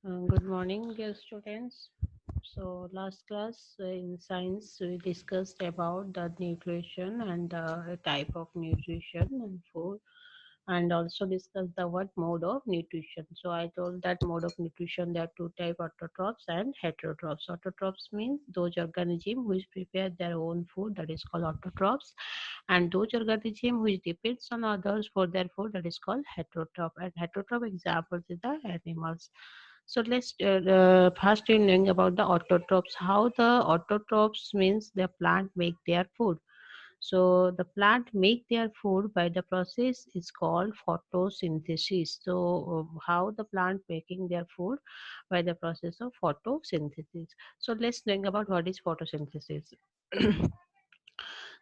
Good morning, dear students. So, last class in science, we discussed about the nutrition and the type of nutrition and food, and also discussed the what mode of nutrition. So, I told that mode of nutrition there are two type: autotrophs and heterotrophs. Autotrophs means those organisms which prepare their own food, that is called autotrophs, and those organisms which depends on others for their food, that is called heterotroph. And heterotroph examples is the animals. So let's first in knowing about the autotrophs. How the autotrophs means the plant make their food. So the plant make their food by the process is called photosynthesis. So how the plant making their food by the process of photosynthesis. So let's think about what is photosynthesis.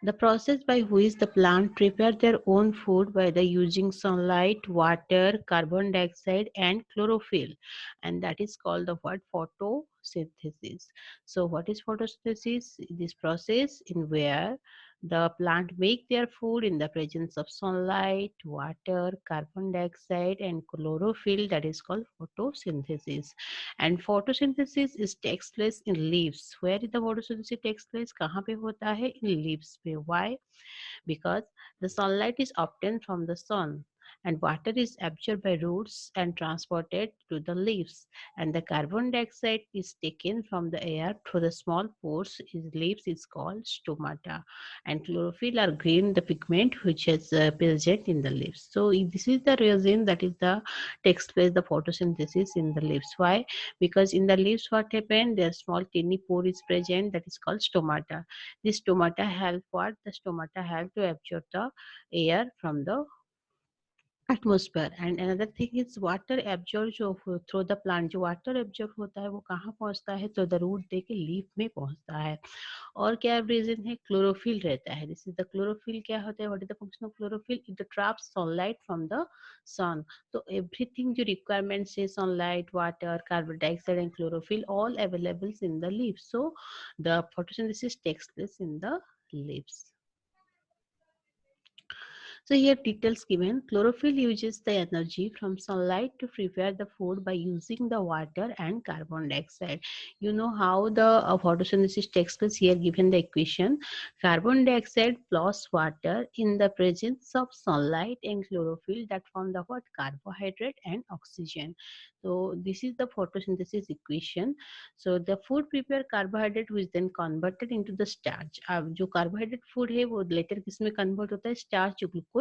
The process by which the plant prepare their own food by the using sunlight, water, carbon dioxide, and chlorophyll, and that is called the what photosynthesis. So, what is photosynthesis? This process in where the plant make their food in the presence of sunlight, water, carbon dioxide, and chlorophyll. That is called photosynthesis. And photosynthesis is takes place in leaves. Where is the photosynthesis takes place? कहाँ पे होता है? In leaves पे. Why? Because the sunlight is obtained from the sun and water is absorbed by roots and transported to the leaves, and the carbon dioxide is taken from the air through the small pores in leaves is called stomata, and chlorophyll or green the pigment which is present in the leaves. So this is the reason that is the takes place the photosynthesis in the leaves. Why? Because in the leaves what happen, their small tiny pore is present, that is called stomata. This stomata help what? The stomata help to absorb the air from the atmosphere. And another thing is water absorb जो through the plant, जो water absorb होता है वो कहाँ पहुँचता है? तो the root दे के लीफ में पहुँचता है. और क्या रीजन है? क्लोरोफिल रहता है. This is the chlorophyll. क्या होता है? What is the function of chlorophyll? It traps sunlight from the sun. तो एवरीथिंग जो रिक्वायरमेंट्स है, sunlight, water, carbon dioxide and chlorophyll, all available in the leaves. So the photosynthesis takes place in the leaves. So here details given. Chlorophyll uses the energy from sunlight to prepare the food by using the water and carbon dioxide. You know how the photosynthesis takes place. Here given the equation. Carbon dioxide plus water in the presence of sunlight and chlorophyll that form the what? Carbohydrate and oxygen. So this is the photosynthesis equation. So the food prepare carbohydrate which then converted into the starch. अब जो carbohydrate food है वो later किसमें convert होता है? Starch to glucose.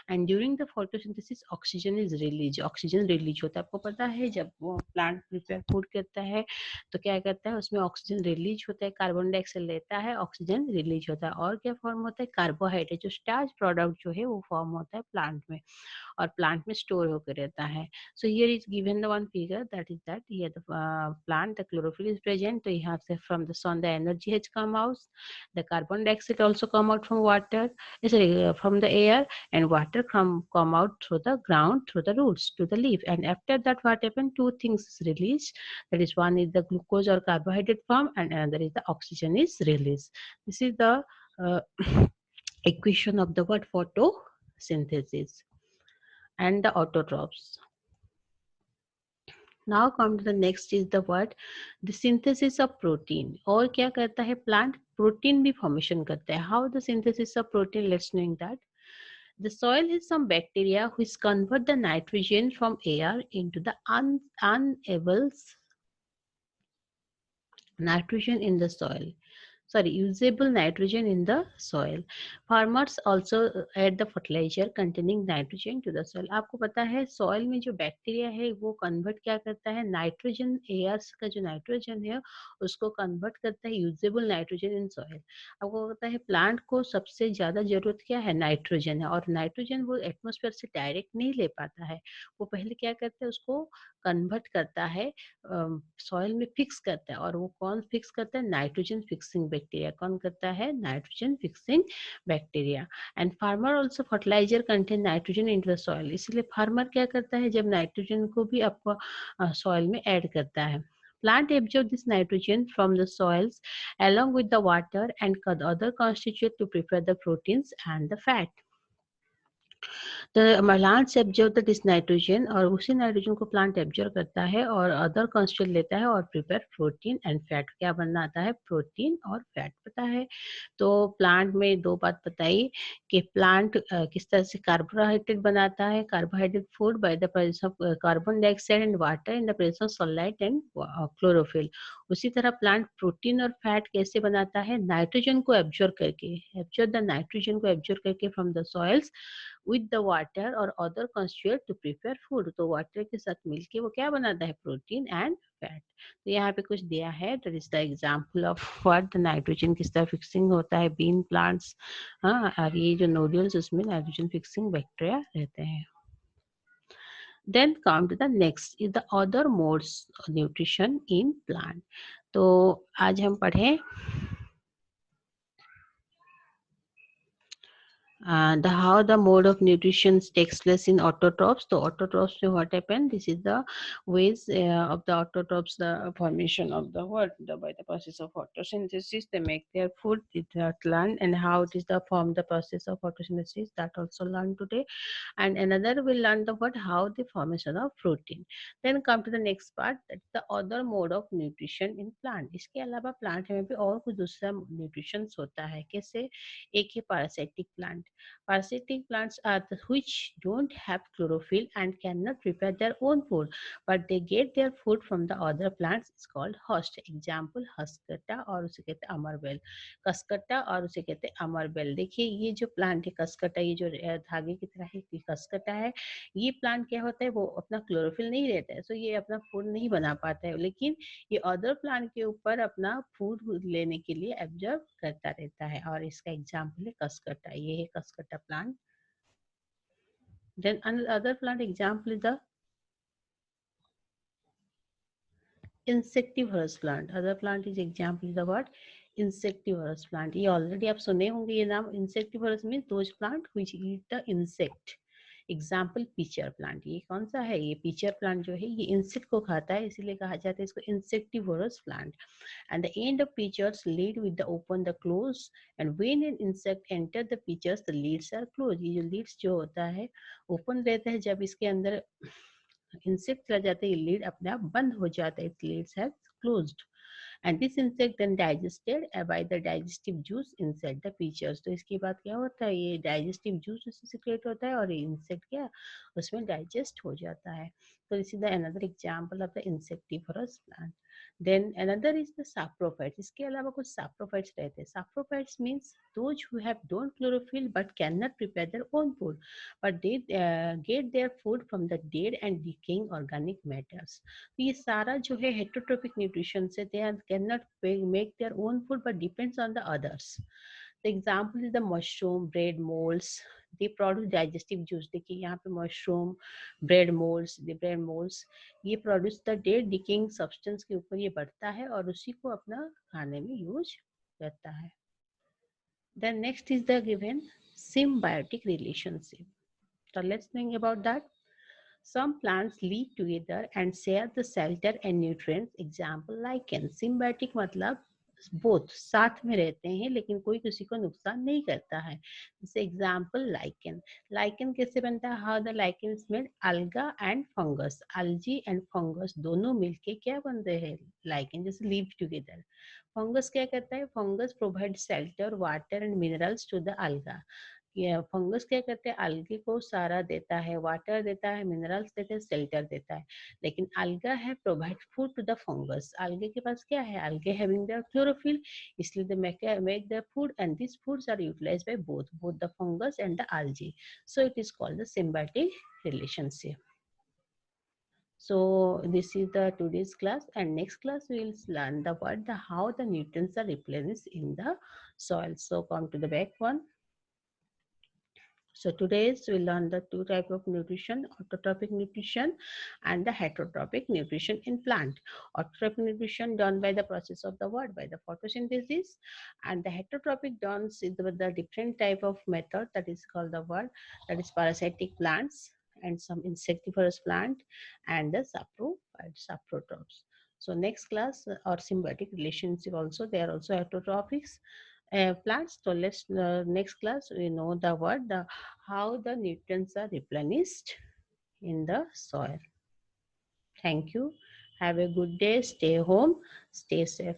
And during the photosynthesis oxygen is released. Oxygen release होता है. आपको पता है जब वो प्लांट प्रिपेयर फूड करता है तो क्या करता है? उसमें ऑक्सीजन रिलीज होता है, कार्बन डाइऑक्साइड लेता है, ऑक्सीजन रिलीज होता है, और क्या फॉर्म होता है? कार्बोहाइड्रेट जो स्टार्च प्रोडक्ट जो है वो फॉर्म होता है प्लांट में, और प्लांट में स्टोर होकर रहता है. So here is given the one figure that is that here the plant the chlorophyll is present. तो यहाँ से from the sun the energy has come out, the carbon dioxide also come out from water, sorry, from the air, and water come out through the ground, through the roots to the leaf. And after that what happened? Two things is released, that is one is the glucose or carbohydrate form, and another is the oxygen is released. This is the uh, equation of the word photosynthesis and the autotrophs. Now come to the next is the word the synthesis of protein. और क्या करता है plant? Protein भी formation करता है. How the synthesis of protein? Let's know that. The soil is some bacteria which convert the nitrogen from air into the unable nitrogen in the soil. Sorry, usable nitrogen in the soil. Farmers also add the fertilizer containing nitrogen to the soil. आपको पता है soil में जो bacteria है वो convert क्या करता है? नाइट्रोजन, एयर्स का जो नाइट्रोजन है उसको कन्वर्ट करता है यूजेबल नाइट्रोजन इन सॉइल. आपको पता है प्लांट को सबसे ज्यादा जरूरत क्या है? नाइट्रोजन है, और नाइट्रोजन वो एटमोस्फेयर से डायरेक्ट नहीं ले पाता है. वो पहले क्या करता है? उसको कन्वर्ट करता है, सॉइल में फिक्स करता है. और वो कौन फिक्स करता है? Nitrogen fixing bacteria. कौन करता है? Nitrogen fixing bacteria. And farmer also fertiliser contain nitrogen in the soil. इसलिए फार्मर क्या करता है? जब नाइट्रोजन को भी आपको सॉइल में ऐड करता है. Plant absorb this nitrogen from the soils along with the water and other constituent to prepare the proteins and the fat. तो plants absorb the this nitrogen और उसी नाइट्रोजन को प्लांट एब्जॉर्ब करता है और अदर कॉन्स्टिट्यूएंट लेता है और प्रिपेयर प्रोटीन एंड फैट। क्या बनाता है? प्रोटीन और फैट पता है। तो प्लांट में दो बात बताई कि प्लांट किस तरह से कार्बोहाइड्रेट बनाता है, carbohydrate food by the presence of carbon dioxide and water in the presence of sunlight and chlorophyll. उसी तरह प्लांट प्रोटीन और फैट कैसे बनाता है? नाइट्रोजन को एब्जॉर्ब करके, एब्जॉर्ब द नाइट्रोजन को एब्जॉर्ब करके from the soils with the water or other constituent to prepare food। तो वाटर के साथ मिलके वो क्या बनाता है? Protein and fat. तो यहाँ पे कुछ दिया है, that is the example of what the nitrogen किस तरह फिक्सिंग होता है बीन प्लांट्स। हाँ, और ये जो नोड्यूल्स उसमें नाइट्रोजन फिक्सिंग बैक्टीरिया रहते हैं। Then come to the next is the other modes nutrition in plant. तो आज हम पढ़े the how the mode of nutrition takes place in autotrophs. So autotrophs में what happen? This is the ways of the autotrophs, the formation of the what by the process of photosynthesis they make their food. It learn, and how it is the form the process of photosynthesis, that also learn today. And another will learn the what, how the formation of protein. Then come to the next part, that's the other mode of nutrition in plant. इसके अलावा plant में भी और कुछ दूसरा nutrition होता है। कैसे? एक है parasitic plant. Parasitic plants are the which don't have chlorophyll and cannot prepare their own food, but they get their food from the other plants. It's called host. Example हस्कटा और उसे कहते हैं अमरबेल, कसकटा और उसे कहते हैं अमरबेल। देखिए ये जो प्लांट है कसकटा, ये जो धागे की तरह है कसकटा है, ये प्लांट क्या होता है? वो अपना क्लोरोफिल नहीं रहता है, सो ये अपना फूड नहीं बना पाता है, लेकिन ये अदर प्लांट के ऊपर अपना फूड लेने के लिए एब्जॉर्ब करता रहता है। और इसका एग्जाम्पल है कसकटा, ये है cuscuta plant. Then other plant example is the insectivorous plant. Other plant is example is the what? Insectivorous plant. ये ऑलरेडी आप सुने होंगे ये नाम। insectivorous means those plant which eat the insect. Example pitcher plant. ये कौन सा है? ये पीचर प्लांट जो है ये इंसेक्ट को खाता है, इसीलिए कहा जाता है इसको insectivorous plant. And the end of peaches lead with the open the close, and when an insect enter the peaches the leads are closed। ये जो leads जो होता है ओपन रहता है, जब इसके अंदर इंसेक्ट चला जाता है ये लीड अपने आप बंद हो जाता है, it leads have closed. and this insect then digested by the digestive juice inside the peaches। तो इसके बाद क्या होता है? ये डाइजेस्टिव जूस उससे सिक्रेट होता है और ये इंसेक्ट क्या उसमें डाइजेस्ट हो जाता है। तो this is the another example of the insectivorous plant. Then another is the saprophytes. इसके अलावा कुछ सैप्रोफाइट्स रहते हैं। Saprophytes means those who have don't chlorophyll but can not prepare their own food, but they get their food from the dead and decaying organic matters। तो ये सारा जो है heterotrophic nutrition से they cannot make their own food but depends on the others। The example is the mushroom, bread molds, they produce digestive juice। देखिए यहाँ पे mushroom, bread molds, the bread molds ये produce the dead decaying substance के ऊपर ये बढ़ता है और उसी को अपना खाने में यूज करता है। Then next is the given symbiotic relationship। So let's think about that। Some plants live together and share the shelter and nutrients। Example lichen। Symbiotic मतलब both साथ में रहते हैं लेकिन कोई किसी को नुकसान नहीं करता है। जैसे एग्जाम्पल lichen। lichen कैसे बनता है? How the lichen is made? Alga and fungus। algae and fungus दोनों मिलके क्या बनते हैं? lichen। जैसे live together। फंगस क्या करता है? Fungus provide shelter, water and minerals to the alga। ये फंगस क्या करते हैं? algae को सारा देता है, वाटर देता है, मिनरल्स देता है, शेल्टर देता है। लेकिन alga है provide food to the fungus. algae के पास क्या है? algae having their chlorophyll, इसलिए they make their food and these foods are utilized by both the fungus and the algae। So it is called the symbiotic relationship। So this is the today's class, and next class we will learn the what the how the nutrients are replenished in the soil। So come to the back one। So today's we learn the two type of nutrition, autotrophic nutrition and the heterotrophic nutrition in plant। Autotrophic nutrition done by the process of the what? By the photosynthesis, and the heterotrophic done is the different type of method that is called the what? That is parasitic plants and some insectivorous plant and the saprotrophs। So next class or symbiotic relationship also, they are also heterotrophics plants. So let's next class we know the word how the nutrients are replenished in the soil. Thank you. Have a good day. Stay home. Stay safe.